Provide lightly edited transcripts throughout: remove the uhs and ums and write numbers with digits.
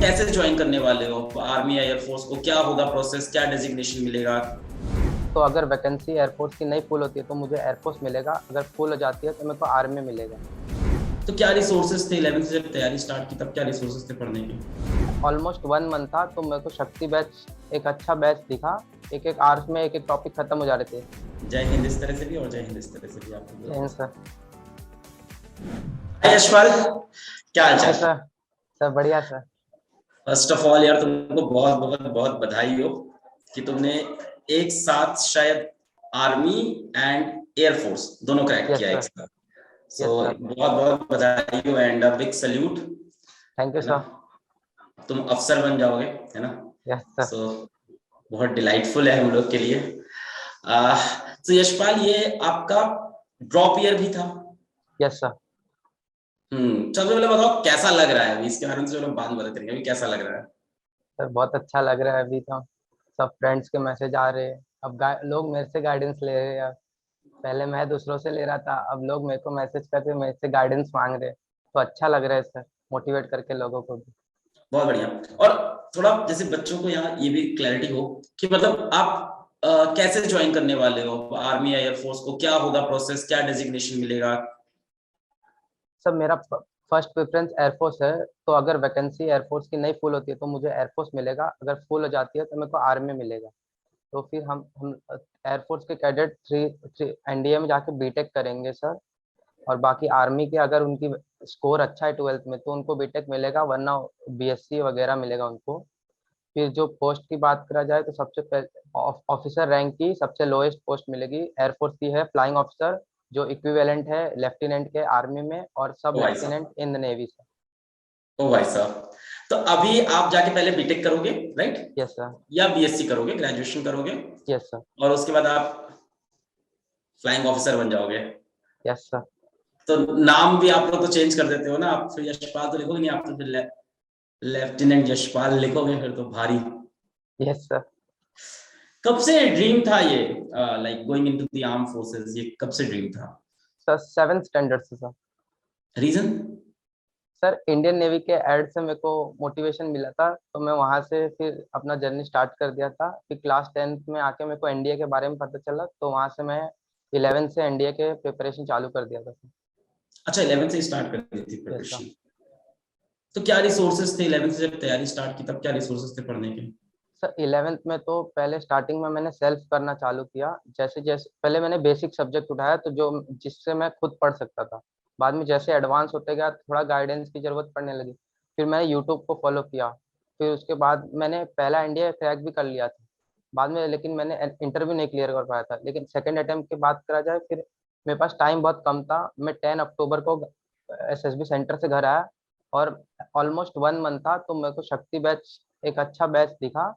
कैसे ज्वाइन करने वाले हो आर्मी या एयरफोर्स को? क्या होगा प्रोसेस, क्या डेजिग्नेशन मिलेगा? तो अगर वैकेंसी एयरफोर्स की नहीं फुल होती है तो मुझे एयरफोर्स मिलेगा, अगर फुल हो जाती है तो मेरे को आर्मी मिलेगा। तो क्या रिसोर्सेज थे 11th से जब तैयारी स्टार्ट की, तब क्या रिसोर्सेज थे पढ़ने के? ऑलमोस्ट 1 मंथ था तो मेरे को शक्ति बैच एक अच्छा बैच दिखा। एक एक आवर्स में एक एक टॉपिक खत्म हो जा रहे थे। जय हिंद इस तरह से भी और जय हिंद इस तरह से भी आपको जय हिंद बोला। सर। हाय यशपाल, क्या हाल हाय चाल? सर। सर बढ़िया सर। फर्स्ट ऑफ ऑल यार, तुमको बहुत बहुत बहुत बधाई हो कि तुमने एक साथ शायद आर्मी एंड एयरफोर्स दोनों क्रैक यस किया एक सर। साथ। So yes sir. बहुत बहुत बधाई हो and big salute, thank you है ना? सर। तुम अफसर बन जाओगे, है ना? Yes sir. सो बहुत डिलाइटफुल है हम लोग के लिए। तो यशपाल, ये आपका ड्रॉप ईयर भी था। Yes sir. सबसे पहले बताओ कैसा लग रहा है अभी, इसके बारे में चलो बाद में बात करेंगे, अभी कैसा लग रहा है? सर बहुत अच्छा लग रहा है अभी तो। सब फ्रेंड्स के मैसेज आ रहे हैं, अब लोग मेरे से गाइडेंस ले रहे हैं। पहले मैं दूसरों से ले रहा था, अब लोग मेरे को मैसेज करके मेरे से गाइडेंस मांग रहे हैं। तो अच्छा लग रहा है सर, मोटिवेट करके लोगों को भी। बहुत बढ़िया। और थोड़ा जैसे बच्चों को यहाँ ये भी क्लैरिटी हो कि मतलब आप कैसे ज्वाइन करने वाले हो आर्मी या एयरफोर्स को? क्या होगा प्रोसेस, क्या डेजिग्नेशन मिलेगा? सर मेरा फर्स्ट प्रेफरेंस एयरफोर्स है। तो अगर वैकेंसी एयरफोर्स की नहीं फुल होती है तो मुझे एयरफोर्स मिलेगा, अगर फुल हो जाती है तो मेरे को आर्मी मिलेगा। तो फिर हम एयरफोर्स के कैडेट थ्री थ्री एनडीए में जाके बीटेक करेंगे सर। और बाकी आर्मी के अगर उनकी स्कोर अच्छा है 12th में तो उनको बीटेक मिलेगा, वरना बीएससी वगैरह मिलेगा उनको। फिर जो पोस्ट की बात करा जाए तो सबसे पहले ऑफिसर रैंक की सबसे लोएस्ट पोस्ट मिलेगी एयरफोर्स की है फ्लाइंग ऑफिसर, जो इक्विवेलेंट है लेफ्टिनेंट के आर्मी में और सब ओ भाई लेफ्टिनेंट साहब, इन द नेवी से। ओ भाई साहब। तो अभी आप जाके पहले बीटेक करोगे, राइट? Yes sir. या बीएससी करोगे, ग्रेजुएशन करोगे, यस सर। और उसके बाद आप फ्लाइंग ऑफिसर बन जाओगे। Yes sir. तो नाम भी आप लोग तो चेंज कर देते हो ना, आप फिर यशपाल तो लिखोगे नहीं, आप तो फिर लेफ्टिनेंट यशपाल लिखोगे, फिर तो भारी। Yes sir. कब से ड्रीम था ये, like going into the armed forces? ये कब से ड्रीम था? सर 7th स्टैंडर्ड से sir. Reason? Sir Indian Navy के एड से मेरे को मोटिवेशन मिला था, तो मैं वहां से फिर अपना जर्नी स्टार्ट कर दिया था। फिर क्लास 10th में आके मेरे को एनडीए के बारे में पता चला, तो वहां से मैं 11th से एनडीए के प्रिपरेशन चालू कर दिया था सर। अच्छा, 11th से स्टार्ट कर दी थी यस सर। प्रिपरेशन। तो क्या रिसोर्सेज थे 11th से जब तैयारी स्टार्ट की, तब क्या रिसोर्सेज थे पढ़ने के? सर 11th में तो पहले स्टार्टिंग में मैंने सेल्फ करना चालू किया। जैसे जैसे पहले मैंने बेसिक सब्जेक्ट उठाया तो जो जिससे मैं खुद पढ़ सकता था। बाद में जैसे एडवांस होते गया थोड़ा गाइडेंस की जरूरत पड़ने लगी। फिर मैंने यूट्यूब को फॉलो किया। फिर उसके बाद मैंने पहला इंडिया क्रैक भी कर लिया था बाद में, लेकिन मैंने इंटरव्यू नहीं क्लियर कर पाया था। लेकिन सेकेंड अटेम्प्ट की बात करा जाए, फिर मेरे पास टाइम बहुत कम था। मैं 10 अक्टूबर को एसएसबी सेंटर से घर आया और ऑलमोस्ट 1 मंथ था तो मेरे को शक्ति बैच एक अच्छा बैच दिखा।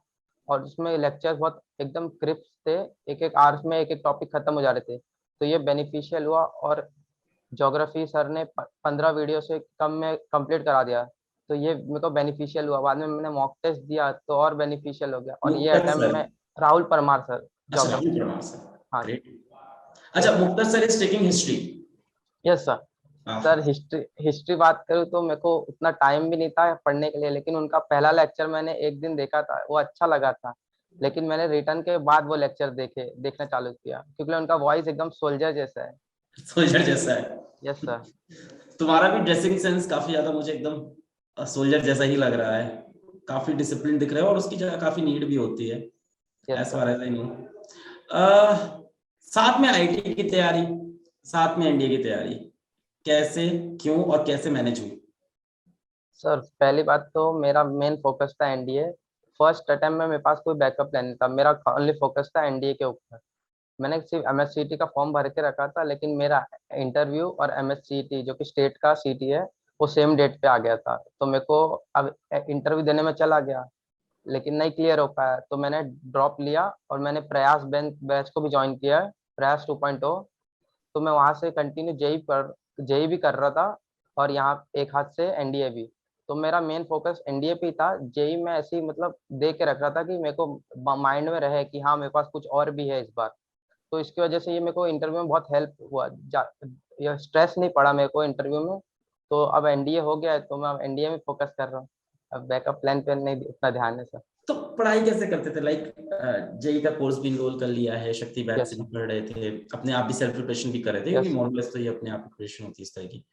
और उसमें लेक्चर्स बहुत एकदम क्रिप्स थे, एक एक आवर्स में एक एक टॉपिक खत्म हो जा रहे थे। तो ये बेनिफिशियल हुआ। और ज्योग्राफी सर ने 15 वीडियो से कम में कंप्लीट करा दिया। तो ये मेरे को बेनिफिशियल हुआ। बाद में मैंने मॉक टेस्ट दिया तो और बेनिफिशियल हो गया। और ये मुक्तक अटेम्प्ट सर? में राहुल परमार सर, अच्छा, राहुल ज्योग्राफी। परमार सर। हाँ जी। ग्रेट। अच्छा, मुक्तक sir is taking history? Yes sir. Sir हाँ। हिस्ट्री हिस्ट्री बात करूँ तो मेरे को उतना टाइम भी नहीं था पढ़ने के लिए, लेकिन उनका पहला लेक्चर मैंने एक दिन देखा था, वो अच्छा लगा था। लेकिन मैंने रिटर्न के बाद वो लेक्चर देखना चालू किया, क्योंकि उनका वॉइस एकदम सोल्जर जैसा है। सोल्जर जैसा है। Yes sir. तुम्हारा भी ड्रेसिंग सेंस काफी ज्यादा मुझे एकदम सोल्जर जैसा ही लग रहा है। काफी डिसिप्लिन दिख रहे हो और उसकी जगह काफी नीड भी होती है। Yes as sir. Far as I know. साथ में आईटी की तैयारी, साथ में एनडीए की तैयारी, कैसे, क्यों और कैसे मैनेज हुई? सर पहली बात तो मेरा मेन फोकस था एनडीए। फर्स्ट अटेम्प्ट में मेरे पास कोई बैकअप प्लान नहीं था, मेरा ओनली फोकस था एनडीए के ऊपर। मैंने सिर्फ एमएससीटी का फॉर्म भर के रखा था, लेकिन मेरा इंटरव्यू और एमएससीटी जो कि स्टेट का सीटी है वो सेम डेट पे आ गया था। तो मेरे को अब इंटरव्यू देने में चला गया, लेकिन नहीं क्लियर हो पाया तो मैंने ड्रॉप लिया और मैंने प्रयास बैंक बैच को भी ज्वाइन किया है, प्रयास 2.0। तो मैं वहां से कंटिन्यू जेई भी कर रहा था और यहाँ एक हाथ से एनडीए भी। तो मेरा मेन फोकस एनडीए पे ही था। जेई में ऐसे ही मतलब दे के रख रहा था कि मेरे को माइंड में रहे कि हाँ मेरे पास कुछ और भी है इस बार। तो इसकी वजह से ये मेरे को इंटरव्यू में बहुत हेल्प हुआ। ये स्ट्रेस नहीं पड़ा मेरे को इंटरव्यू में। तो अब एनडीए हो गया है तो मैं अब एनडीए में फोकस कर रहा हूँ। अब बैकअप प्लान पे नहीं उतना ध्यान है सर। तो पढ़ाई कैसे करते थे? लाइक जेई का कोर्स भी इनरोल कर लिया है, शक्ति बैच यस से भी सर। पढ़ रहे थे, अपने आप भी सेल्फ प्रिपरेशन भी कर रहे थे, क्योंकि यस सर। मॉडल तो ये अपने आप प्रिपरेशन होती है इस तरह की।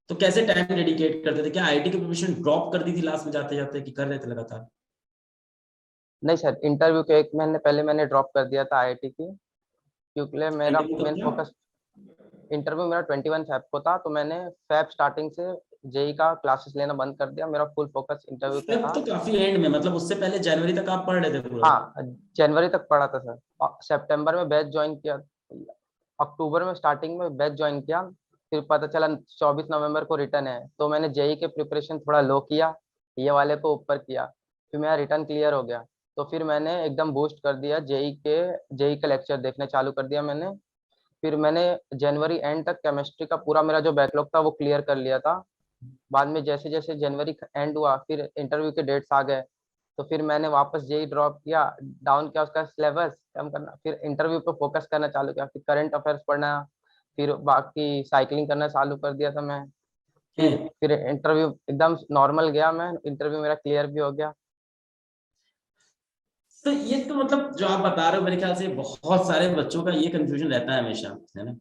तो कैसे टाइम डेडिकेट करते थे? क्या आईटी की प्रिपरेशन ड्रॉप कर दी थी लास्ट में जाते जाते, कि कर रहे थे लगातार? नहीं सर, इंटरव्यू के 1 महीने पहले मैंने ड्रॉप कर दिया था आईआईटी की, क्योंकि मेरा इंटरव्यू कब मेन था? फोकस। इंटरव्यू मेरा 21 फैब को था, तो मैंने फैब स्टार्टिंग से जेई का क्लासेस लेना बंद कर दिया, मेरा फुल फोकस इंटरव्यू पे फेब था। तो काफी एंड में, मतलब उससे पहले जनवरी तक आप पढ़ रहे थे पूरा? हाँ, जनवरी तक पढ़ा था सर, और सितंबर में बैच ज्वाइन किया, अक्टूबर में स्टार्टिंग में बैच ज्वाइन किया। फिर पता चला 24 नवंबर को रिटर्न है, तो मैंने जेई के प्रिपरेशन थोड़ा लो किया, ये वाले को ऊपर किया, फिर मेरा रिटर्न क्लियर हो गया। तो फिर मैंने एकदम बूस्ट कर दिया, जेई के लेक्चर देखने चालू कर दिया मैंने। फिर मैंने जनवरी एंड तक केमिस्ट्री का पूरा मेरा जो बैकलॉग था वो क्लियर कर लिया था। बाद में जैसे जैसे जनवरी एंड हुआ, फिर इंटरव्यू के डेट्स आ गए, तो फिर मैंने वापस जेई ड्रॉप किया, डाउन किया उसका सिलेबस कम करना, फिर इंटरव्यू पे फोकस करना चालू किया, फिर करंट अफेयर्स पढ़ना, फिर बाकी साइकिलिंग करना चालू कर दिया था मैं। है। फिर इंटरव्यू एकदम नॉर्मल गया, मैं इंटरव्यू मेरा क्लियर भी हो गया। तो ये तो मतलब जो आप बता रहे हो, मेरे ख्याल से बहुत सारे बच्चों का ये कंफ्यूजन रहता है हमेशा, है ना,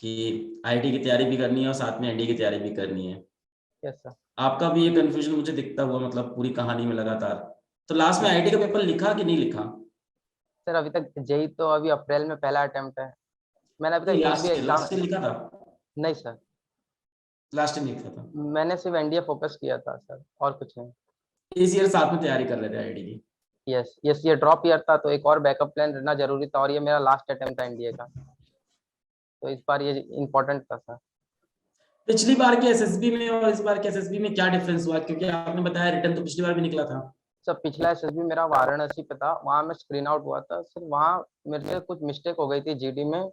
कि आईटी की तैयारी भी करनी है और साथ में एनडीए की तैयारी भी करनी है। Yes sir. आपका भी ये कंफ्यूजन मुझे दिखता हुआ, मतलब पूरी कहानी में लगातार। तो लास्ट में आईटी का पेपर लिखा कि नहीं लिखा? सर अभी तक जेई तो अभी अप्रैल में पहला अटेम्प्ट है, मैंने अभी नहीं, तक एक भी एग्जाम। लास्ट ईयर लिखा था? नहीं सर, लास्ट टाइम लिखा था? मैंने सिर्फ एनडीए फोकस किया था सर, और कुछ नहीं। इस ईयर साथ में तैयारी कर रहे थे आईटी की? यस यस, ये ड्रॉप ईयर था, तो एक और बैकअप प्लान रहना जरूरी था, और ये मेरा लास्ट अटेम्प्ट था एनडीए का, तो इस बार ये इम्पोर्टेंट था सर। पिछली बार के एसएसबी में और इस बार के एसएसबी में क्या डिफरेंस हुआ? क्योंकि आपने बताया रिटर्न तो पिछली बार भी निकला था। सर पिछला एसएसबी मेरा वाराणसी पे था, वहाँ मैं स्क्रीन आउट हुआ था सर, वहाँ मेरे से कुछ मिस्टेक हो गई थी जीडी में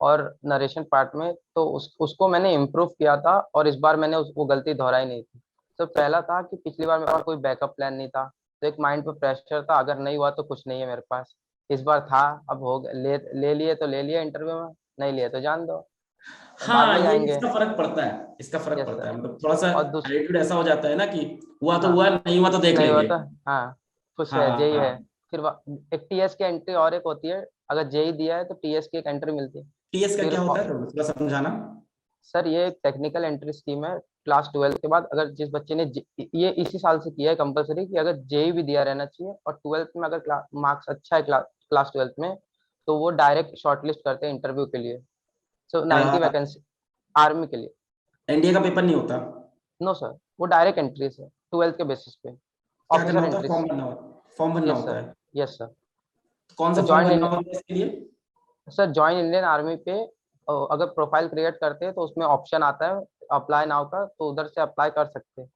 और नरेशन पार्ट में, तो उसको मैंने इम्प्रूव किया था, और इस बार मैंने वो गलती दोहराई नहीं थी। तो पहला था कि पिछली बार मेरे पास कोई बैकअप प्लान नहीं था, तो एक माइंड पे प्रेशर था, अगर नहीं हुआ तो कुछ नहीं है मेरे पास। इस बार था, अब हो गया, ले लिए तो ले लिए इंटरव्यू में, नहीं लिए तो जान दो, बाद हाँ, में ये जाएंगे। इसका फर्क पड़ता है, इसका फर्क यस पड़ता सर। है, मतलब थोड़ा सा और दूस एटीट्यूड ऐसा हो जाता है ना, कि हुआ तो हाँ, हुआ, नहीं हुआ तो देख नहीं हुआ लेंगे। तो हाँ, खुश है, हाँ जेई है। हाँ। फिर एक टीएस की एंट्री और एक होती है, अगर जेई दिया है तो टीएस की एक एंट्री मिलती है। टीएस का फिर क्या होता है, थोड़ा समझाना। सर ये एक टेक्निकल एंट्री स्कीम है, क्लास 12 के बाद अगर जिस बच्चे ने ये इसी साल से किया है कंपलसरी, कि अगर जेई भी दिया रहना चाहिए, और 12th में अगर मार्क्स अच्छा है क्लास 12th में, तो वो डायरेक्ट शॉर्टलिस्ट करते हैं इंटरव्यू के लिए। सो 90 वैकेंसी आर्मी के लिए। एनडीए का पेपर नहीं होता? नो सर, वो डायरेक्ट एंट्री है 12th के बेसिस पे, क्या करना ऑफिसर होता है? एंट्री। फॉर्म भरना होता, फॉर्म भरना यस होता सर। है? Yes sir. कौन तो सा फॉर्म भरना होता है इसके लिए? सर ज्वाइन इंडियन आर्मी पे अगर प्रोफाइल क्रिएट करते हैं तो उसमें ऑप्शन आता है अप्लाई नाउ का, तो उधर से अप्लाई कर सकते हैं।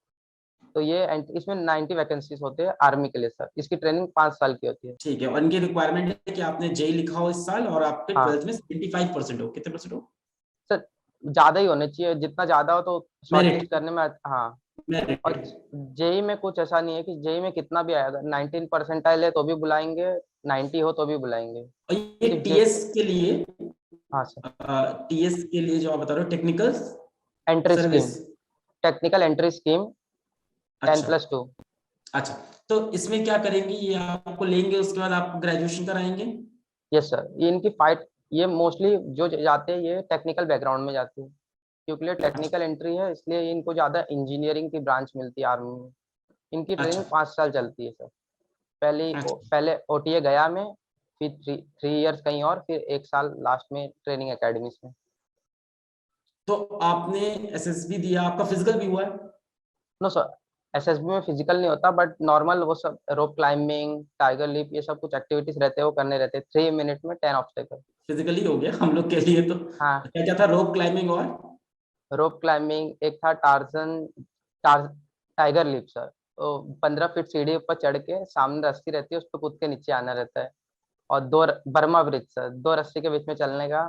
तो ये इसमें 90 वैकेंसीज होते हैं आर्मी के लिए सर, इसकी ट्रेनिंग 5 साल की होती है। ठीक है, और इनकी रिक्वायरमेंट है कि आपने जेई लिखा हो इस साल, और आपके हाँ 12th में 75% हो, कितने परसेंट हो? सर, ज्यादा ही होने चाहिए, जितना ज्यादा हो तो मेरिट। शॉर्टलिस्ट करने में हाँ। मेरिट। और जेई में कुछ ऐसा नहीं है कि जेई में कितना भी आएगा, 19 परसेंटाइल है तो भी बुलाएंगे, 90 हो तो भी बुलाएंगे। और ये सिर्फ जे टीएस के लिए, हाँ सर। टीएस के लिए जो आप बता रहे हो, technical entry scheme, service. Technical entry scheme, ten अच्छा। प्लस टू अच्छा, तो इसमें क्या करेंगे? ये आपको लेंगे, उसके बाद आपको ग्रेजुएशन कराएंगे? यस सर, ये इनकी फाइट, ये मोस्टली जो जाते हैं ये टेक्निकल बैकग्राउंड में जाते हैं, क्योंकि ये अच्छा। टेक्निकल एंट्री है, इसलिए इनको ज्यादा इंजीनियरिंग की ब्रांच मिलती है आर्मी में। इनकी अच्छा। ट्रेनिंग 5 साल चलती है सर। अच्छा, पहले ओटीए गया में, फिर 3 इयर्स कहीं और, फिर 1 साल लास्ट में ट्रेनिंग एकेडमीज में। तो आपने एसएसबी दिया, आपका फिजिकल भी हुआ है? नो सर, एसएसबी में फिजिकल नहीं होता, बट नॉर्मल वो सब रोप क्लाइंबिंग, टाइगर लीप, ये सब कुछ एक्टिविटीज रहते हैं, वो करने रहते हैं 3 मिनट में 10 ऑब्स्टेकल। फिजिकली हो गया हम लोग के लिए तो। हाँ, क्या क्या था? रोप क्लाइंबिंग और? रोप क्लाइंबिंग एक था, टाइगर लीप सर, तो 15 फीट सीढ़ी ऊपर चढ़ के, सामने रस्सी रहती है, उस पर कूद के नीचे आना रहता है। और बर्मा ब्रिज सर, 2 रस्सी के बीच में चलने का।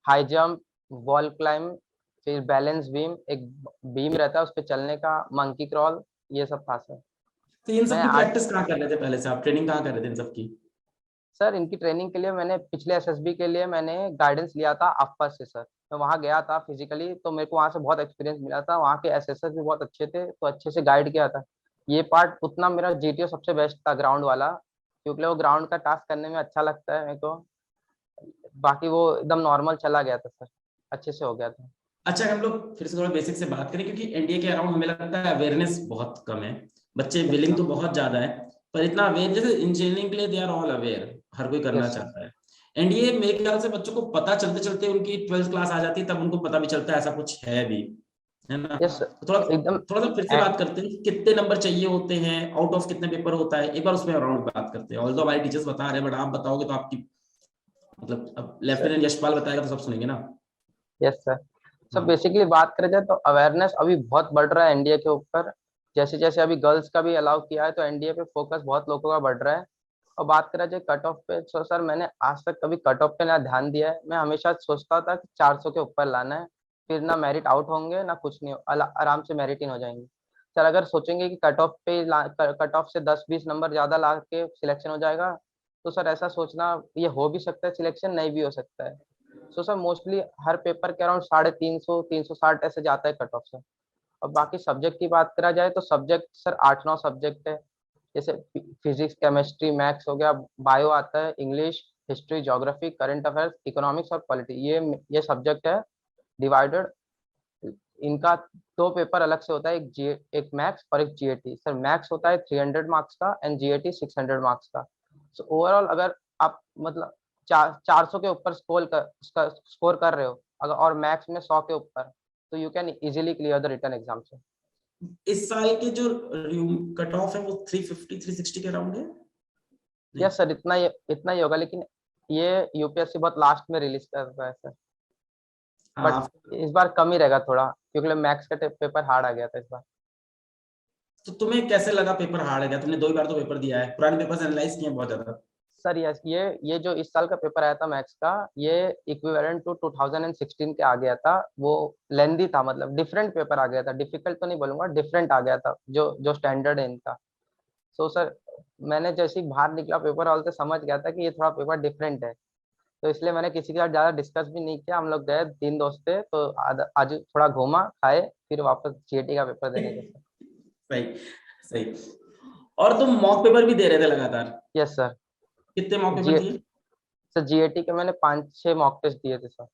हाई जंप, वॉल क्लाइंब, फिर बैलेंस बीम, एक बीम रहता है उस पर चलने का, मंकी क्रॉल, ये सब था सर। तो इन सब मैं की आज प्रैक्टिस कहाँ कर रहे थे पहले से? आप ट्रेनिंग कहाँ कर रहे थे इन सब की? सर इनकी ट्रेनिंग के लिए मैंने पिछले एसएसबी के लिए मैंने गाइडेंस लिया था अफ्पा से सर। मैं वहाँ गया था फिजिकली, तो मेरे को वहाँ से बहुत एक्सपीरियंस मिला था, वहाँ के एसएसएस भी बहुत अच्छे थे, तो अच्छे से गाइड किया था। ये पार्ट उतना मेरा जीटीओ सबसे बेस्ट था ग्राउंड वाला, क्योंकि वो ग्राउंड का टास्क करने में अच्छा लगता है मेरे को। बाकी वो एकदम नॉर्मल चला गया था सर, अच्छे से हो गया था। अच्छा, हम लोग फिर से थोड़ा बेसिक से बात करें, क्योंकि एनडीए के अराउंड हमें लगता है अवेयरनेस बहुत कम है। बच्चे यस विलिंग सर। तो बहुत ज्यादा है, पर इतना अवेयर, जैसे इंजीनियरिंग के लिए दे आर ऑल अवेयर, हर कोई करना यस सर। चाहता है। एनडीए मेरे ख्याल से बच्चों को पता चलते चलते उनकी 12th क्लास आ जाती है, तब उनको पता भी चलता है ऐसा कुछ है भी, है ना? Yes sir. तो थोड़ा एकदम। थोड़ा सा फिर से बात करते हैं, कितने नंबर चाहिए होते हैं, आउट ऑफ कितने पेपर होता है, एक बार उसमें अराउंड बात करते हैं। ऑल्दो हमारे टीचर्स बता रहे हैं, बट आप बताओगे तो आपकी, मतलब अब सर लेफ्टिनेंट यशपाल बताएगा तो सब सुनेंगे ना। Yes sir. सब हाँ। बेसिकली बात करें जाए तो अवेयरनेस अभी बहुत बढ़ रहा है एनडीए के ऊपर। जैसे जैसे अभी गर्ल्स का भी अलाउ किया है तो एनडीए पे फोकस बहुत लोगों का बढ़ रहा है। और बात करें जाए कट ऑफ पे, तो सर मैंने आज तक कभी कट ऑफ पे ना ध्यान दिया है। मैं हमेशा सोचता था कि 400 के ऊपर लाना है, फिर ना मेरिट आउट होंगे ना कुछ नहीं, आराम से मेरिट इन हो जाएंगे। सर अगर सोचेंगे कि कट ऑफ पे कट ऑफ से 10-20 नंबर ज्यादा ला के सिलेक्शन हो जाएगा, तो सर ऐसा सोचना ये हो भी सकता है, सिलेक्शन नहीं भी हो सकता है। सो सर मोस्टली हर पेपर के अराउंड 350 360 ऐसे जाता है कट ऑफ से। और बाकी सब्जेक्ट की बात करा जाए तो सब्जेक्ट सर 8-9 सब्जेक्ट है। जैसे फिजिक्स, केमिस्ट्री, मैथ्स हो गया, बायो आता है, English, history, geography, current affairs, economics और पॉलिटी, ये सब्जेक्ट है डिवाइडेड। इनका दो पेपर अलग से होता है, एक मैथ्स और एक जीएटी। सर मैथ्स होता है 300 मार्क्स का एंड जीएटी 600 मार्क्स का। सो ओवरऑल अगर आप मतलब 400 के ऊपर स्कोर कर रहे हो अगर, और मैथ्स में 100 के ऊपर, तो you can easily clear the written exam से। इस साल के जो कट ऑफ है वो 350 360 के अराउंड है। नहीं। यस सर, इतना ही होगा, लेकिन ये यूपीएससी बहुत लास्ट में रिलीज कर रहा है सर। बट हाँ। इस बार कम ही रहेगा थोड़ा, क्योंकि मैथ्स का पेपर हार्ड आ गया था इस बार। तो तुम्हें कैसे लगा पेपर हार्ड गया? तुमने 2 ही बार तो पेपर दिया है, पुराने पेपर्स एनालाइज किए हैं बहुत ज्यादा। सर यस, ये जो इस साल का पेपर आया था मैथ्स का, ये इक्विवेलेंट टू 2016 के आ गया था। वो लेंदी था, मतलब डिफरेंट पेपर आ गया था, डिफिकल्ट तो नहीं बोलूंगा, डिफरेंट आ गया था जो जो स्टैंडर्ड है इनका। सो सर मैंने जैसे ही बाहर निकला पेपर हॉल से समझ गया था कि ये थोड़ा पेपर डिफरेंट है। तो इसलिए मैंने किसी के साथ ज्यादा डिस्कस भी नहीं किया। हम लोग गए 3 दोस्त थे, तो आज थोड़ा घूमा खाए, फिर वापस जीएटी का पेपर देने गए सर। सही, सही। और तुम मॉक पेपर भी दे रहे थे लगातार? Yes sir. कितने मॉक जी पेपर दिए? सर जीएटी के मैंने 5-6 मॉक टेस्ट दिए थे सर।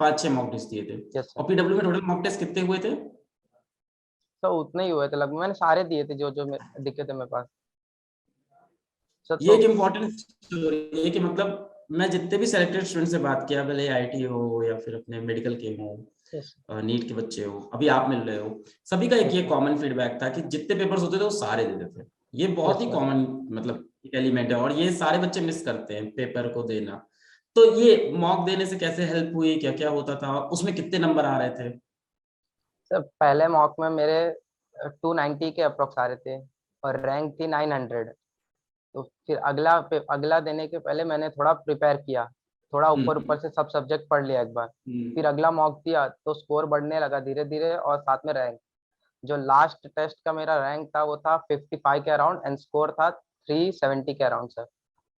5-6 मॉक टेस्ट दिए थे? Yes sir. और पीडब्ल्यू में टोटल मॉक टेस्ट कितने हुए थे? सर उतने ही हुए थे लगभग, मैंने सारे दिए थे जो जो दिखे थे मेरे पास सर। ये तो एक इम्पोर्टेंट स्टोरी है कि मतलब मैं जितने भी सेलेक्टेड स्टूडेंट से बात किया, भले आईटी हो या फिर अपने मेडिकल के हो, यस नीट के बच्चे हो, अभी आप मिल रहे हो, सभी का एक यस ये सर। कॉमन फीडबैक था कि जितने पेपर्स होते थे वो सारे देते थे। ये बहुत यस ही सर। कॉमन, मतलब एलिमेंट है, और ये सारे बच्चे मिस करते हैं पेपर को देना। तो ये मॉक देने से कैसे हेल्प हुई, क्या क्या होता था, उसमें कितने नंबर आ रहे थे? सर पहले मॉक में मेरे 290 के अप्रोक्स आ रहे थे, और रैंक थी 900। तो फिर अगला देने के पहले मैंने थोड़ा प्रिपेयर किया, थोड़ा ऊपर हम्म। ऊपर से सब सब्जेक्ट पढ़ लिया एक बार। हम्म। फिर अगला मॉक दिया तो स्कोर बढ़ने लगा धीरे धीरे, और साथ में रैंक। जो लास्ट टेस्ट का मेरा रैंक था वो था 55 के अराउंड, एंड स्कोर था 370 के अराउंड सर।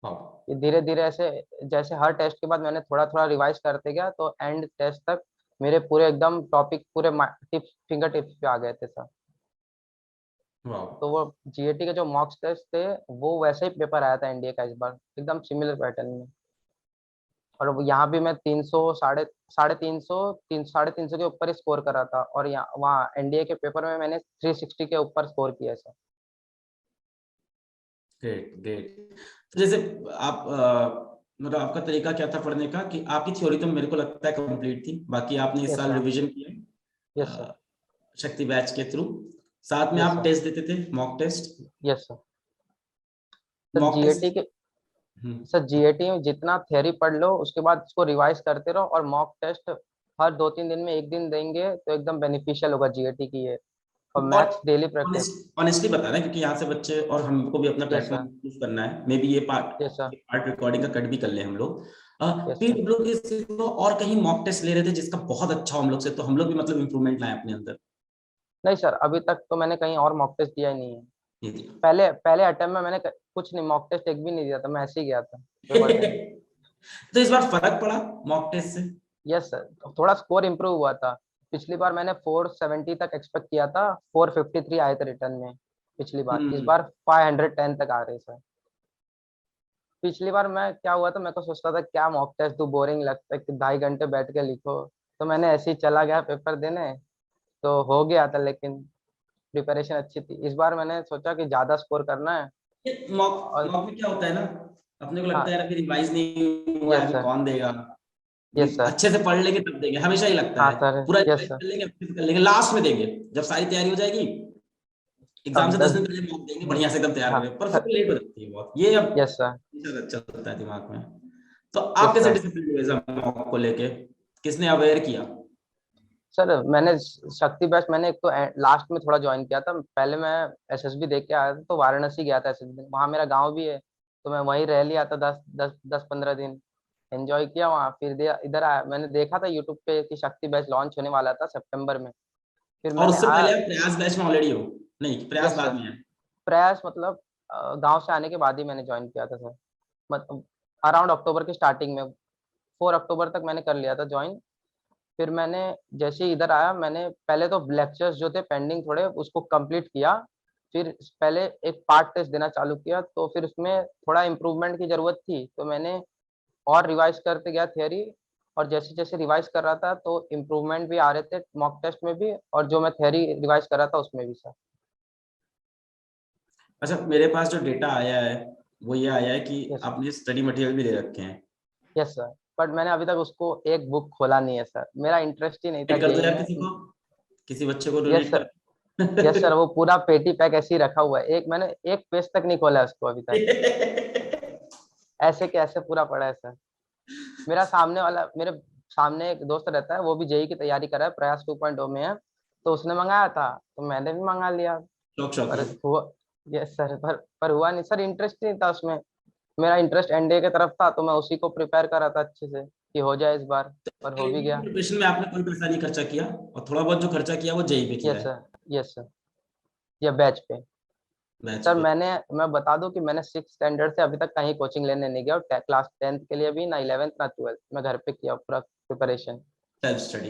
हाँ। ये धीरे धीरे ऐसे जैसे हर टेस्ट के बाद मैंने थोड़ा थोड़ा रिवाइज करते गया, तो एंड टेस्ट तक मेरे पूरे एकदम टॉपिक पूरे टिप्स फिंगर टिप्स पे आ गए थे सर। वाह। तो वो जीएटी के जो मॉक टेस्ट थे वो वैसे ही पेपर आया था एनडीए का इस बार, एकदम सिमिलर पैटर्न में। और वो यहाँ भी मैं 300 साढ़े तीन सौ 350 के ऊपर ही स्कोर करा था, और यहाँ वहाँ एनडीए के पेपर में मैंने 360 के ऊपर स्कोर किया है सर। Great, great. तो जैसे आप मतलब आपका तरीका क्या था पढ़ने का, कि आपकी थ्योरी तो मेरे को लगता है कंप्लीट थी, बाकी आपने इस यस साल सर। रिवीजन किया यस सर। शक्ति बैच के थ्रू, साथ में यस आप सर। टेस्ट देते थे, mock test? Yes sir. Sir mock GAT test. के सर जीएटी में जितना थ्योरी पढ़ लो उसके बाद उसको रिवाइज करते रहो, और मॉक टेस्ट हर 2-3 दिन में एक दिन देंगे तो एकदम बेनिफिशियल होगा जीएटी की ये। और और मैथ्स डेली प्रैक्टिस। ऑनेस्टली बता रहे हैं, क्योंकि यहाँ से बच्चे और हमको भी अपना यस प्लेटफॉर्म सर। यूज करना है, मे बी ये यस सर। पार्ट रिकॉर्डिंग का कट भी कर ले हम लोग। Yes sir. पीडब्ल्यू के सिवा और कहीं मॉक टेस्ट ले रहे थे जिसका बहुत अच्छा हो हम लोग से, तो हम लोग भी मतलब इंप्रूवमेंट लाए अपने अंदर? नहीं सर, अभी तक तो मैंने कहीं और मॉक टेस्ट दिया ही नहीं है। ये दिया। पहले पहले अटेम्प्ट में मैंने कुछ नहीं, मॉक टेस्ट एक भी नहीं दिया था, मैं ऐसे ही गया था पेपर देने। तो इस बार फर्क पड़ा मॉक टेस्ट से? यस सर, थोड़ा स्कोर इम्प्रूव हुआ था। पिछली बार मैंने 470 तक एक्सपेक्ट किया था, 453 आए थे रिटर्न में पिछली बार। इस हम्म। बार 510 तक आ रहे सर। पिछली बार मैं क्या हुआ था, मेरे को सोचता था क्या मॉक टेस्ट दूं, बोरिंग लगता है कि 2.5 घंटे बैठ के लिखो। तो मैंने ऐसे ही चला गया पेपर देने, तो हो गया था, लेकिन प्रिपरेशन अच्छी थी। इस बार मैंने सोचा कि ज्यादा स्कोर करना है। ये मॉक और मॉक में क्या होता है ना, अपने को लगता हाँ, है यार अभी रिवाइज नहीं हुआ है, यस अभी सर, कौन देगा, यस सर, अच्छे से पढ़ लेंगे तब देंगे, हमेशा ही लगता हाँ है। सर, पूरा यस रिवाइज सर। कर लेंगे, अच्छे से कर लेंगे, लास्ट में देंगे जब सारी तैयारी हो जाएगी, एग्जाम तब से 10 दस दिन पहले मॉक देंगे बढ़िया से एकदम तैयार हाँ, करके, पर फिर लेट हो जाती है बहुत, ये अब यस सर, चलता है दिमाग में। तो आप यस कैसे सर। डिसिप्लिन हुए मॉक को लेके, किसने अवेयर किया? सर मैंने शक्ति बैच मैंने एक तो लास्ट में थोड़ा ज्वाइन किया था। पहले मैं एसएसबी देख के आया था, तो वाराणसी गया था एसएसबी, वहाँ मेरा गांव भी है, तो मैं वहीं रह लिया था 10-15 दिन, एंजॉय किया वहाँ। फिर इधर आया, मैंने देखा था यूट्यूब पे कि शक्ति बैच लॉन्च होने वाला था सितंबर में। फिर और मैंने उससे आया। पहले आप प्रयास बैच में ऑलरेडी हो? नहीं, प्रयास यस बाद सर। में है। प्रयास मतलब गांव से आने के बाद ही मैंने ज्वाइन किया था सर। मतलब अराउंड अक्टूबर की स्टार्टिंग में, 4 अक्टूबर तक मैंने कर लिया था ज्वाइन। फिर मैंने जैसे ही इधर आया, मैंने पहले तो लेक्चर्स जो थे पेंडिंग थोड़े, उसको कंप्लीट किया। फिर पहले एक पार्ट टेस्ट देना चालू किया, तो फिर उसमें थोड़ा इम्प्रूवमेंट की जरूरत थी, तो मैंने और रिवाइज करते गया थियरी। और जैसे जैसे रिवाइज कर रहा था तो इम्प्रूवमेंट भी आ रहे थे मॉक टेस्ट में भी, और जो मैं थियरी रिवाइज कर रहा था उसमें भी सर। अच्छा, मेरे पास जो डेटा आया है वो ये आया है कि यस, आपने स्टडी मटेरियल भी दे रखे हैं। Yes sir. बट मैंने अभी तक उसको एक बुक खोला नहीं है सर, मेरा इंटरेस्ट ही नहीं था डोनेट कर दो जेई यार में। किसी को, किसी बच्चे को यस डोनेट सर, यस कर। सर, वो पूरा पेटी पैक ऐसे ही रखा हुआ है, एक मैंने एक पेज तक नहीं खोला है उसको अभी तक। ऐसे के ऐसे पूरा पड़ा है सर। मेरे सामने एक दोस्त रहता है, वो भी जेई की तैयारी कर रहा है, प्रयास 2.0 में है। तो उसने मंगाया था, तो मैंने भी मंगा लिया। शौक शौक पर है। हुआ, यस सर, पर हुआ नहीं सर, इंटरेस्ट नहीं था उसमें। मेरा इंटरेस्ट एनडीए की तरफ था, तो मैं उसी को प्रिपेयर कर रहा था अच्छे से कि हो जाए इस बार। पर हो भी एनडीए की गया। प्रिपरेशन में आपने कोई पैसा नहीं खर्चा किया, और थोड़ा बहुत जो खर्चा किया वो जेई पे किया यस है, सर, यस सर, या बैच पे। बैच सर पे? मैं बता दूं कि मैंने 6 स्टैंडर्ड से अभी तक कहीं कोचिंग लेने नहीं गया, और क्लास 10th के लिए भी ना 11th ना 12th, मैं घर पे किया पूरा preparation. Self study.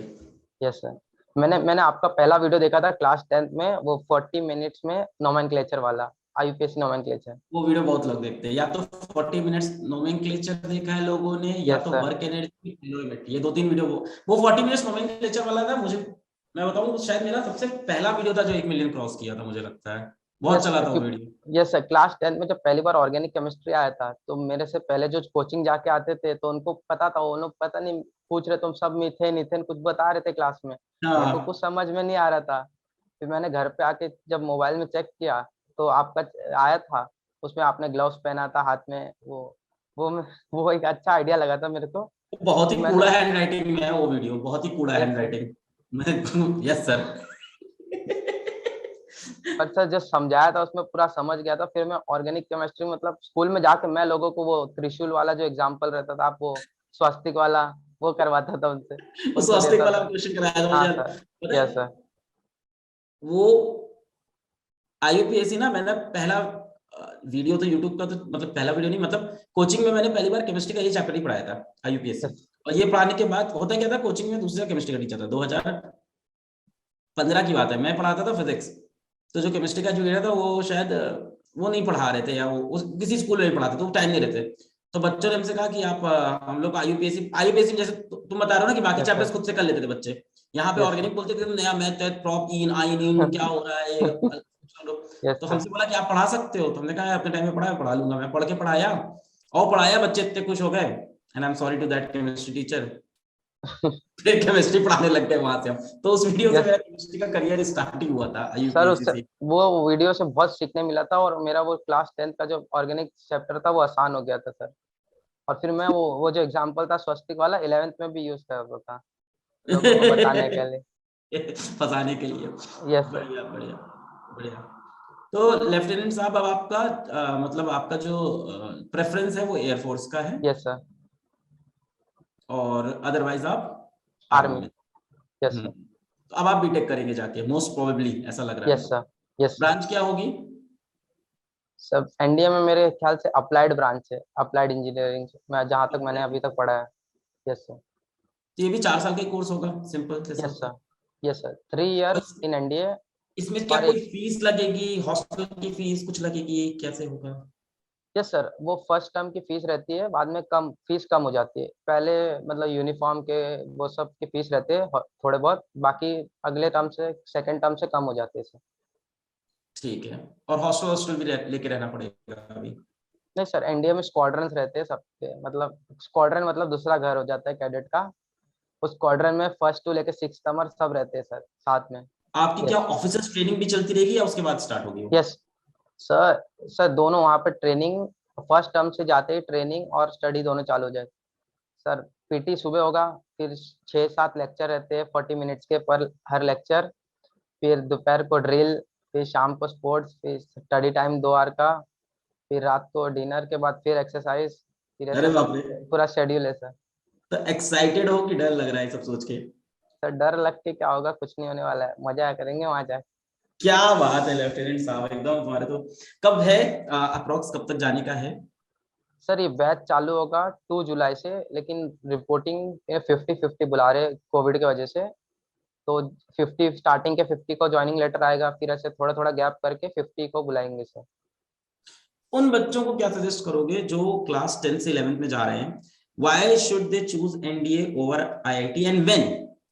Yes sir. मैंने आपका पहला वीडियो देखा था क्लास 10th में, वो 40 मिनट्स में नोमेनक्लेचर वाला, आईयूपीएससी नोमेनक्लेचर। वो वीडियो बहुत लोग देखते हैं, या तो 40 मिनट्स नोमेनक्लेचर देखा है लोगों ने, या यस तो सर, वर्क एनर्जी, ये 2-3 वीडियो। वो 40 मिनट्स नोमेनक्लेचर वाला था, मुझे मैं बताऊं शायद मेरा सबसे पहला वीडियो था जो 1 मिलियन क्रॉस किया था, मुझे लगता है बहुत यस चला था वो क्योंकि video. Yes sir, class 10th में जब पहली बार ऑर्गेनिक केमिस्ट्री आया था, तो मेरे से पहले जो कोचिंग जाके आते थे, तो उनको पता था, वो लोग पता नहीं पूछ रहे, तुम सब मीथेन ईथेन कुछ बता रहे थे क्लास में। मेरे को कुछ हाँ। समझ में नहीं आ रहा था। फिर मैंने घर पे आके जब मोबाइल में चेक किया, तो आपका आया था, उसमें आपने ग्लव्स पहना था हाथ में, वो वो एक अच्छा आइडिया लगा था मेरे को। वो बहुत फिर ही मैंने कूड़ा हैंड राइटिंग में है वो वीडियो, बहुत ही कूड़ा यस हैंड सर, राइटिंग मैं यस सर। पर सर जो समझाया था उसमें पूरा समझ गया था। फिर मैं ऑर्गेनिक केमिस्ट्री, मतलब स्कूल में जाके मैं लोगों को वो त्रिशूल वाला जो एग्जाम्पल रहता था, आप वो स्वास्तिक वाला, वो करवाता था उनसे, उस उनको स्वास्तिक देता वाला था। क्वेश्चन कराया था हाँ मुझे, सर, पता यस है सर, वो आईयूपीएससी ना, मैंने पहला वीडियो तो यूट्यूब का, तो मतलब पहला वीडियो नहीं, मतलब कोचिंग में मैंने पहली बार केमिस्ट्री का ये चैप्टर ही पढ़ाया था, आईयूपीएससी। यस, और ये पढ़ाने के बाद होता क्या था, कोचिंग में दूसरा केमिस्ट्री का टीचर था, 2015 की बात है, मैं पढ़ाता था फिजिक्स। तो जो केमिस्ट्री का जो टीचर था वो शायद वो नहीं पढ़ा रहे थे, या वो किसी स्कूल में पढ़ाते, तो वो टाइम नहीं रहते। तो बच्चों ने हमसे कहा कि आप हम लोग आईयूपीएससी में जैसे तुम बता रहे हो ना कि बाकी यस सर, चैप्टर्स खुद से कर लेते थे बच्चे, यहाँ पे यस सर, ऑर्गेनिक बोलते थे नया मैथ है, प्रॉप इन आइन इन क्या हो रहा है चलो। यस तो सर। हमसे बोला कि आप पढ़ा सकते हो, तो हमने कहा अपने टाइम में पढ़ा लूंगा, मैं पढ़ के पढ़ाया, और पढ़ाया, बच्चे इतने खुश हो गए, and I am sorry to that chemistry teacher. फिर केमिस्ट्री पढ़ाने लग गए वहां से हम, तो उस वीडियो से यस मेरा केमिस्ट्री का करियर स्टार्टिंग हुआ था सर, आईयूपीएससी उससे से। वो वीडियो से बहुत सीखने मिला था, और मेरा वो क्लास 10th का जो ऑर्गेनिक चैप्टर था वो आसान हो गया था सर। और फिर मैं वो जो एग्जाम्पल था स्वस्तिक वाला 11th में भी यूज करता था लोगों को बताने के लिए। फंसाने के लिए। यस सर, बढ़िया बढ़िया बढ़िया। तो लेफ्टिनेंट साहब, अब आपका मतलब आपका जो प्रेफरेंस है वो एयरफोर्स का है, यस सर, और अदरवाइज आप आर्मी आर्मी, में? यस सर, तो अब आप बीटेक करेंगे जाके, मोस्ट प्रोबेबली, ऐसा लग रहा यस है। Sir, yes sir. ब्रांच क्या होगी? सब एनडीए में मेरे ख्याल से अप्लाइड ब्रांच है, अप्लाइड इंजीनियरिंग, मैं जहाँ तक मैंने Applied अभी तक Engineering। पढ़ा है। यस सर, तो ये भी 4 साल का ही कोर्स होगा, सिंपल से यस सब। सर, यस सर, 3 और इयर्स इन एनडीए। इसमें क्या और कोई फीस लगेगी, हॉस्टल की फीस कुछ लगेगी, कैसे होगा? यस सर, वो फर्स्ट टर्म की फीस रहती है, बाद में कम फीस कम हो जाती है। पहले मतलब यूनिफॉर्म के वो सब की फीस रहते हैं थोड़े बहुत, बाकी अगले टर्म से सेकंड टर्म से कम हो जाती है सर। ठीक है। और हॉस्टल हॉस्टल भी लेके रहना पड़ेगा अभी? नहीं सर, एनडीए में स्क्वाड्रंस रहते हैं सबके, मतलब स्क्वाड्रन मतलब दूसरा घर हो जाता है कैडेट का। उस स्क्वाड्रन में फर्स्ट टू लेके सिक्स तमर सब रहते हैं सर साथ में। आपकी क्या यस। ऑफिसर्स ट्रेनिंग भी चलती रहेगी या उसके बाद स्टार्ट होगी वो? यस सर, सर दोनों वहाँ पे ट्रेनिंग, फर्स्ट टर्म से जाते ही ट्रेनिंग और स्टडी दोनों चालू हो जाए सर। पीटी सुबह होगा, फिर 6-7 लेक्चर रहते हैं 40 मिनट्स के पर हर लेक्चर। फिर दोपहर को ड्रिल, फिर शाम को स्पोर्ट्स, फिर स्टडी टाइम 2 आवर का, फिर रात को डिनर के बाद फिर एक्सरसाइज, फिर ऐसा अरे बाप रे। पूरा शेड्यूल है सर। तो एक्साइटेड हो कि डर लग रहा है सब सोच के? सर डर लग के क्या होगा, कुछ नहीं होने वाला है, मजा करेंगे वहां जाके। क्या बात है लेफ्टिनेंट साहब, एकदम तुम्हारे तो। कब है अप्रोक्स, कब तक जाने का है? सर ये बैच चालू होगा 2 जुलाई से, लेकिन रिपोर्टिंग 50-50 बुला रहे कोविड की वजह से। तो 50 स्टार्टिंग के 50 को ज्वाइनिंग लेटर आएगा, फिर ऐसे थोड़ा थोड़ा गैप करके 50 को बुलाएंगे सर। उन बच्चों को क्या सजेस्ट करोगे जो क्लास 10 से 11th में जा रहे हैं? Why should they choose NDA over IIT and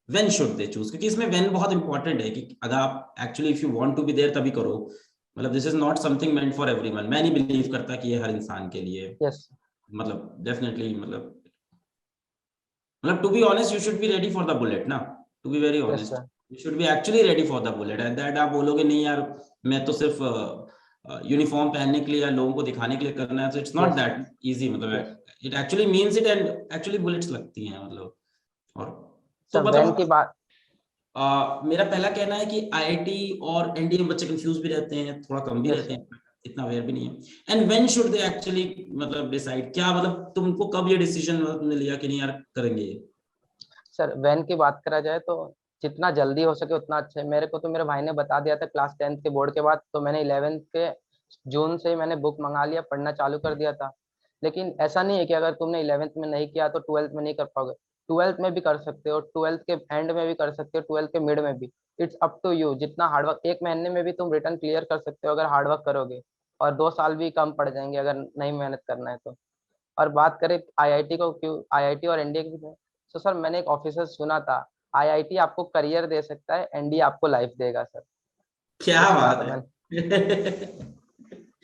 when should they choose? क्योंकि इसमें व्हेन बहुत इंपॉर्टेंट है कि अगर आप actually if you want to be there तभी करो। मतलब this is not something meant for everyone. मैं नहीं बिलीव करता कि ये हर इंसान के लिए। यस। मतलब डेफिनेटली, मतलब to be honest you should be ready for the bullet ना। To be very yes honest sir. You should be actually ready for the bullet, and that आप बोलोगे नहीं यार मैं तो सिर्फ यूनिफॉर्म पहनने के लिए या लोगों को दिखाने के लिए करना है, तो it's not yes. That easy. Yes मतलब it actually means it, and actually bullets लगती हैं मतलब। और तो सर, वैन की मतलब बात। मेरा पहला कहना है कि आईआईटी और एनडीए में बच्चे कंफ्यूज भी रहते हैं, थोड़ा कम भी यस रहते सर। हैं, इतना अवेयर भी नहीं है। And when should they actually मतलब डिसाइड, क्या मतलब तुमको कब ये डिसीजन तुमने लिया कि नहीं यार करेंगे ये? सर वैन की बात करा जाए तो जितना जल्दी हो सके उतना अच्छा है। मेरे को तो मेरे भाई ने बता दिया था क्लास 10th के बोर्ड के बाद, तो मैंने 11th के जून से ही मैंने बुक मंगा लिया, पढ़ना चालू कर दिया था। लेकिन ऐसा नहीं है कि अगर तुमने 11th में नहीं किया तो 12th में नहीं कर पाओगे। 12th में भी कर सकते हो, 12th के एंड में भी कर सकते हो, 12th के मिड में भी। इट्स अप टू यू, जितना हार्डवर्क, 1 महीने में भी तुम रिटर्न क्लियर कर सकते हो अगर हार्डवर्क करोगे। और 2 साल भी कम पड़ जाएंगे अगर नहीं मेहनत करना है तो। और बात करें आईआईटी को, क्यों आईआईटी और एनडीए की, तो सर मैंने एक ऑफिसर सुना था, आईआईटी आपको करियर दे सकता है, एनडीए आपको लाइफ देगा सर। क्या ये सुना बात था है। मैंने।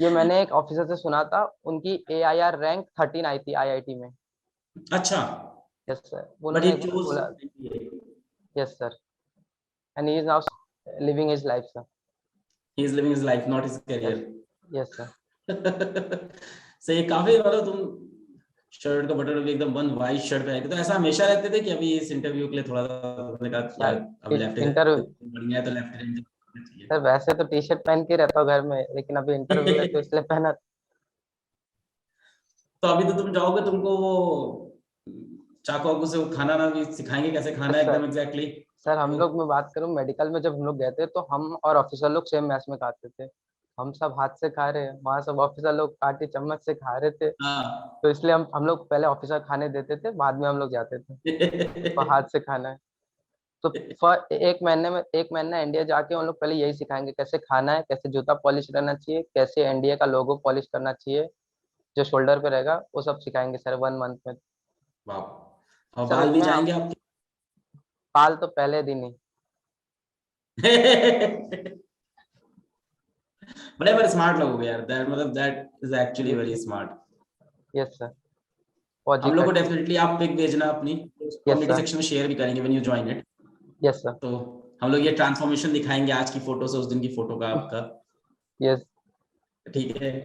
ये मैंने एक ऑफिसर से सुना था, उनकी एआईआर रैंक 13 आई थी आईआईटी में। अच्छा। यस सर, बट ही उन्होंने एक बार चूज। बोला। Yes sir, and he is now living his life sir. He is living his life not his yes. Career. Yes sir. सही, काफी मतलब तुम शर्ट का बटन भी एकदम बंद व्हाइट शर्ट पहन के, तो ऐसा हमेशा रहते थे कि अभी इस इंटरव्यू के लिए थोड़ा सा तुमने कहा यार अब इंटरव्यू, लेफ्टिनेंट बढ़ गया है, तो लेफ्टिनेंट चाहिए? सर वैसे तो टी शर्ट पहन के रहता हूँ घर में, लेकिन अभी इंटरव्यू है तो इसलिए पहना। तो अभी तो तुम जाओगे, तुमको वो चाकू वाकू से वो खाना ना भी सिखाएंगे कैसे खाना है यस सर। एकदम एग्जैक्टली? सर हम लोग, मैं बात करूं मेडिकल में, जब हम लोग गए थे तो हम और ऑफिसर लोग सेम मैस में खाते थे। हम सब हाथ से खा रहे हैं, वहां सब ऑफिसर लोग काटी चम्मच से खा रहे थे। हाँ। तो इसलिए हम लोग पहले ऑफिसर खाने देते थे, बाद में हम लोग जाते थे, तो हाथ से खाना है। तो 1 महीना इंडिया जाके उन लोग पहले यही सिखाएंगे, कैसे खाना है, कैसे जूता पॉलिश रहना चाहिए, कैसे एनडीए का लोगो पॉलिश करना चाहिए, जो शोल्डर पे रहेगा वो सब सिखाएंगे सर 1 मंथ में। वाह। और सर बाल भी उसमें जाएंगे आपके? पाल तो पहले दिन ही। बड़े बड़े स्मार्ट लोग हो गए यार, दैट मतलब that is actually very smart. Yes sir. फौजी हम लोग को कट। डेफिनेटली आप पिक भेजना अपनी, यस कम्युनिटी सर। सेक्शन में शेयर भी करेंगे when you join it. Yes sir. तो हम लोग ये ट्रांसफॉर्मेशन दिखाएंगे आज की फोटो से उस दिन की फोटो का आपका। यस ठीक है।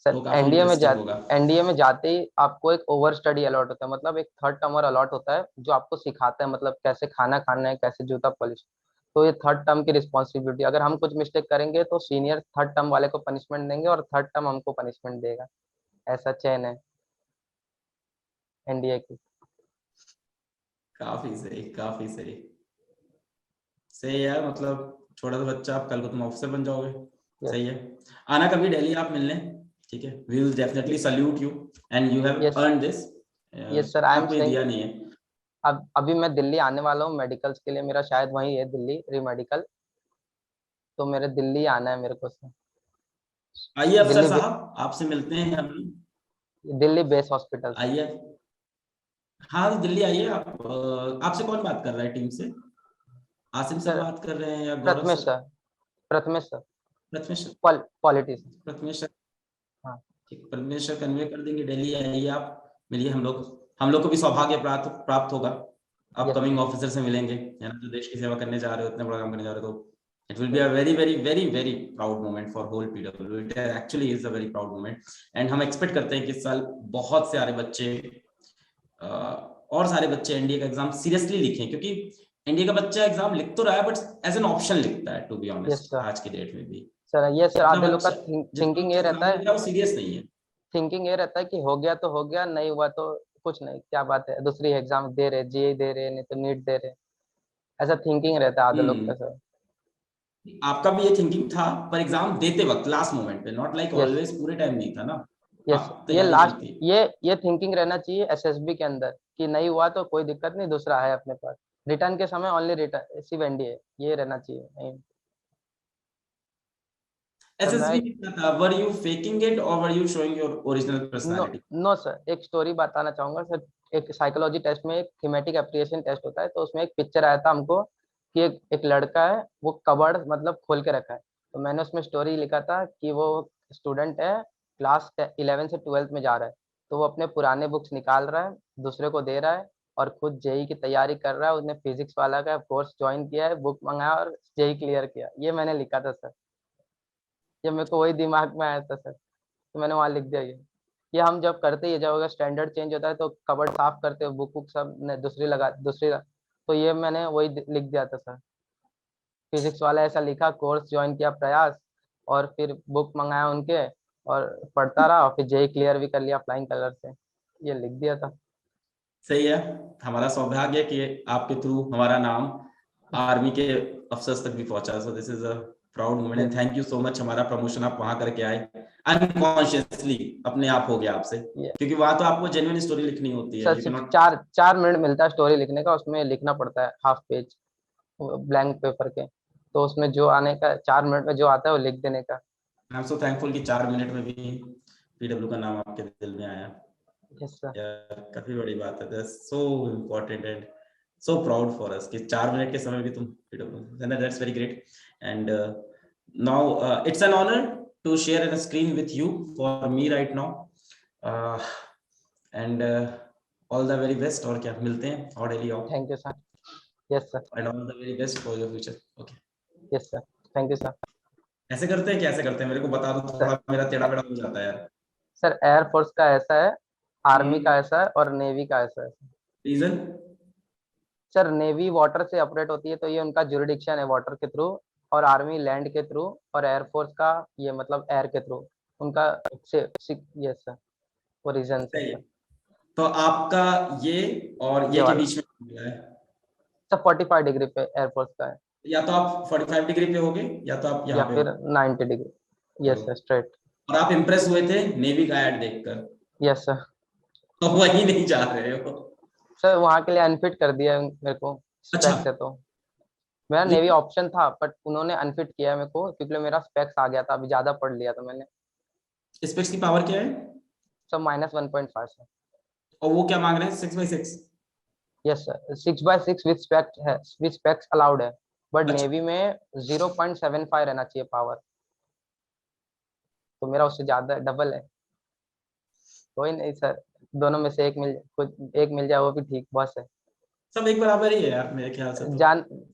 सर। तो काफी इंटरेस्टिंग होगा। एनडीए में जाते ही आपको एक ओवर स्टडी अलॉट होता है, मतलब एक थर्ड टर्मर अलॉट होता है जो आपको सिखाता है, मतलब कैसे खाना खाना है, कैसे जूता पॉलिश। तो ये थर्ड टर्म की रिस्पॉन्सिबिलिटी, अगर हम कुछ मिस्टेक करेंगे तो सीनियर थर्ड टर्म वाले को पनिशमेंट देंगे और थर्ड टर्म हमको पनिशमेंट देगा। ऐसा चेन है एनडीए की। काफी सही, काफी सही। सही यार, मतलब छोटा सा बच्चा, आप कल को तुम ऑफिसर बन जाओगे। यस। सही है। आना कभी दिल्ली आप मिलने। ठीक है, we will definitely salute you, and you have yes. Earn this. Yes sir, I am आपको ये सेइंग। दिया नहीं है। अब अभी मैं दिल्ली आने वाला हूँ मेडिकल्स के लिए, मेरा शायद वही है दिल्ली री मेडिकल, तो मेरे दिल्ली आना है मेरे को सर। आइए अफसर दिल्ली साहब, आपसे मिलते हैं अभी। Delhi base hospital sir. आइए, हाँ तो दिल्ली आइए आप। आपसे कौन बात कर रहा है टीम से? आसिम सर सर बात कर रहे हैं या Gaurav Prathamesh sir? Sir, Prathamesh sir, Prathamesh sir? Polity sir. Prathamesh sir, हाँ ठीक, प्रथमेश सर कन्वे कर देंगे। दिल्ली आइए आप, मिलिए हम लोग को भी सौभाग्य प्राप्त प्राप्त होगा, यस अपकमिंग ऑफिसर से मिलेंगे, है ना, जो देश की सेवा करने जा रहे हो, इतना बड़ा काम करने जा रहे हो, तो it will be a very very very very proud moment for whole PW. It actually is a very proud moment. And हम एक्सपेक्ट करते हैं कि इस साल बहुत सारे बच्चे और सारे बच्चे एनडीए का एग्जाम सीरियसली लिखें, क्योंकि एनडीए का बच्चा एग्जाम लिख तो रहा है बट एज एन ऑप्शन लिखता है, to be yes honest, sir. आज की डेट में भी। सर ये सर जितना आधे लोग का बच्चा जितना थिंकिंग बच्चा ये एग्जाम रहता लिख है, रहा है वो सीरियस नहीं है। थिंकिंग ये रहता है कि हो गया तो हो गया, नहीं हुआ तो कुछ नहीं, क्या बात है, दूसरी एग्जाम दे रहे, जेई दे रहे, नहीं तो नीट दे रहे, ऐसा थिंकिंग रहता है आधे लोग का हम्म, सर। आपका भी ये थिंकिंग था, पर एग्जाम देते वक्त लास्ट मोमेंट पे, नॉट लाइक यस ऑलवेज पूरे टाइम नहीं था ना। हाँ, यस, ये तैयारी लास्ट, चलती है। ये थिंकिंग रहना चाहिए एसएसबी के अंदर कि नहीं हुआ तो कोई दिक्कत नहीं, दूसरा है अपने पास, रिटर्न के समय ओनली रिटर्न सिर्फ एनडीए, ये रहना चाहिए नहीं। सर मैं एसएसबी कितना था? वर यू फेकिंग इट और were you showing your original no personality? No sir, एक स्टोरी बताना चाहूंगा सर। एक साइकोलॉजी टेस्ट में एक थीमेटिक एप्रिसिएशन टेस्ट होता है, तो उसमें एक पिक्चर आया था हमको कि एक लड़का है, वो कबर्ड मतलब खोल के रखा है, तो मैंने उसमें स्टोरी लिखा था कि वो स्टूडेंट है, क्लास 11 से 12th में जा रहा है, तो वो अपने पुराने बुक्स निकाल रहा है, दूसरे को दे रहा है, और खुद जेई की तैयारी कर रहा है, उसने फिजिक्स वाला का कोर्स ज्वाइन किया है, बुक मंगाया और जेई क्लियर किया, ये मैंने लिखा था सर। ये मेरे को वही दिमाग में आया था सर, तो मैंने वहाँ लिख दिया ये हम जब करते ही, जब अगर स्टैंडर्ड चेंज होता है तो कबर्ड साफ करते हो, बुक वुक सब ने दूसरी तो ये मैंने वही लिख दिया था सर। फिजिक्स वाला ऐसा लिखा, कोर्स ज्वाइन किया प्रयास, और फिर बुक मंगाया उनके, और पढ़ता रहा, और फिर जेई क्लियर भी कर लिया फ्लाइंग कलर से, ये लिख दिया था। सही है। हमारा सौभाग्य है कि आपके थ्रू हमारा नाम आर्मी के अफसर्स तक भी पहुंचा। So this is a proud moment yes and thank you so much. हमारा प्रमोशन आप वहां करके आए, अनकॉन्शियसली अपने आप हो गया आपसे, ये क्योंकि वहां तो आपको जेन्युइन स्टोरी लिखनी होती है, सर यू कैन सिर्फ नॉट। 4 4 मिनट मिलता है स्टोरी लिखने का, उसमें लिखना पड़ता है हाफ पेज ब्लैंक पेपर के, तो उसमें जो आने का 4 मिनट में जो आता है वो लिख देने का। आई एम सो थैंकफुल कि 4 मिनट में भी पीडब्ल्यू का नाम आपके दिल में आया। Yes sir. यार काफी बड़ी बात है, that's so important and so proud for us कि 4 मिनट के समय भी तुम PW, that's very great. And now it's an honour to share a screen with you for me right now. uh, and all the very best। और क्या, मिलते हैं और डेली आओ। Thank you sir. Yes sir. And all the very best for your future. Okay, yes sir. Thank you sir. ऐसे करते हैं, कैसे करते हैं मेरे को बता दो, सर थोड़ा मेरा टेढ़ा बेड़ा हो जाता है यार। सर एयरफोर्स का ऐसा है, आर्मी का ऐसा है, और नेवी का ऐसा है। रीजन? सर नेवी वाटर से ऑपरेट होती है, तो ये उनका जुरिडिक्शन है वाटर के थ्रू, और आर्मी लैंड के थ्रू, और एयरफोर्स का ये मतलब एयर के थ्रू, उनका से यस सर, वो रीजन है सही है। सर। तो आपका ये और ये ये के वाला बीच में मिला है, सर 45 डिग्री पे एयरफोर्स का है, या तो आप 45 डिग्री पे होगे या तो आप यहाँ या पे फिर हो। 90 डिग्री। यस चलो, सर स्ट्रेट। और आप इम्प्रेस हुए थे नेवी का एड देखकर, यस सर। तो वही नहीं जा रहे हो? सर वहाँ के लिए अनफिट कर दिया है मेरे को, अच्छा, स्पेक्स है तो, मेरा ये नेवी ऑप्शन था बट उन्होंने अनफिट किया है मेरे को, क्योंकि मेरा स्पेक्स आ गया था, अभी ज्यादा पढ़ लिया था मैंने। स्पेक्स की पावर क्या है? Sir -1.5 sir. और वो क्या मांग रहे हैं, 6x6? Yes sir 6/6 with specs है, विथ स्पेक्स अलाउड है, बट अच्छा, नेवी में 0.75 रहना चाहिए पावर, तो मेरा उससे ज्यादा डबल है। कोई नहीं सर, दोनों में से एक मिल, कुछ एक मिल जाए वो भी ठीक बस है। सब एक बराबर ही है यार मेरे ख्याल से तो।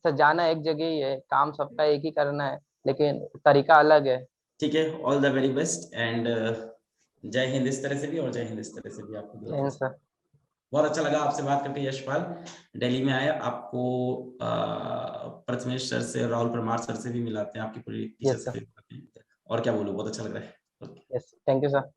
सर जाना एक जगह ही है, काम सबका एक ही करना है, लेकिन तरीका अलग है। ठीक है, all the very best and जय हिंद इस तरह से भी और जय हिंद इस तरह से भी आपको जय हिंद दोनों। सर। बहुत अच्छा लगा आपसे बात करके यशपाल। दिल्ली में आए आपको प्रथमेश सर से, राहुल परमार सर से भी मिलाते हैं, आपकी पूरी टीचर यस से सर। भी मिलाते हैं। और क्या बोलूं, बहुत अच्छा लग रहा है। Yes thank you sir.